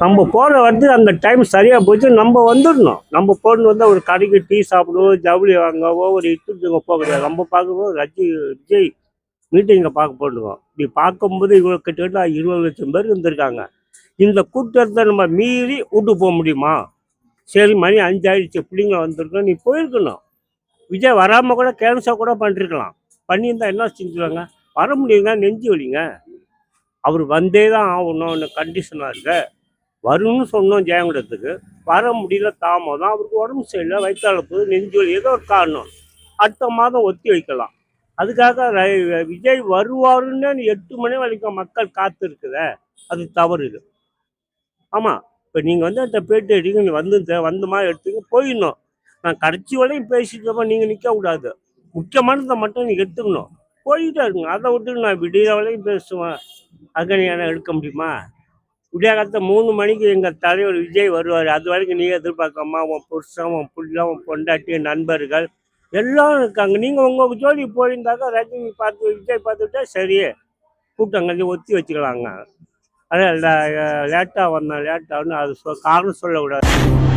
நம்ம போகிற வந்து அந்த டைம் சரியாக போச்சு, நம்ம வந்துடணும். நம்ம போகணும் வந்து ஒரு கடைக்கு டீ சாப்பிடுவோ, ஜவுளி வாங்கவோ, ஒரு இட்டுங்க போக கிடையாது. நம்ம பார்க்கும்போது விஜய் மீட்டிங்கை பார்க்க போட்டுருக்கோம். இப்படி பார்க்கும்போது இவ்வளோ கிட்டத்தட்ட 20 லட்சம் பேர் இருந்திருக்காங்க. இந்த கூட்டத்தை நம்ம மீறி விட்டு போக முடியுமா? சரி, மணி 5 ஆயிடுச்சு, பிள்ளைங்க வந்திருக்கோம், நீ போயிருக்கணும். விஜய் வராமல் கூட கேன்சல் கூட பண்ணிருக்கலாம். பண்ணியிருந்தா என்ன செஞ்சுருவாங்க? வர முடியுங்க, நெஞ்சு வலிங்க. அவர் வந்தே தான் ஆகணும்னு கண்டிஷனாக இருக்கு. வரும்னு சொன்னோம் ஜெயங்கொண்டத்துக்கு, வர முடியல, தாமதம். அவருக்கு உடம்பு சரியில்லை, வயிற்றாளப்பு, நெஞ்சு வலி, ஏதோ ஒரு காரணம். அடுத்த மாதம் ஒத்தி வைக்கலாம். அதுக்காக விஜய் வருவாருன்னு 8 மணி வரைக்கும் மக்கள் காத்து இருக்குத, அது தவறு. இது ஆமாம். இப்போ நீங்கள் வந்து அந்த பேட்டி எடுங்க, நீ வந்துமா எடுத்துங்க போயிடணும். நான் கடைசி வரையும் பேசிட்டப்ப நீங்கள் நிற்கக்கூடாது. முக்கியமானதை மட்டும் நீங்கள் எடுத்துக்கணும், போயிட்டே இருக்குங்க. அதை விட்டு நான் விடிய வரையும் பேசுவேன், அதுக்கு நீங்கள் எடுக்க முடியுமா? விடியாகாலத்தை 3 மணிக்கு எங்கள் தலைவர் விஜய் வருவார். அது வரைக்கும் நீங்கள் எதிர்பார்க்காம உன் புருஷன், உன் புள்ள, உன் பொண்டாட்டி, நண்பர்கள் எல்லாம் இருக்காங்க. நீங்கள் உங்கள் ஜோடி போயிருந்தாக்கா ரஜினி பார்த்து விஜய் பார்த்துட்டா சரி, கூட்டங்கள் ஒத்தி வச்சுக்கலாங்க. அதான் லேட்டாக வந்தேன், லேட்டாகனு அது காரணம் சொல்லக்கூடாது.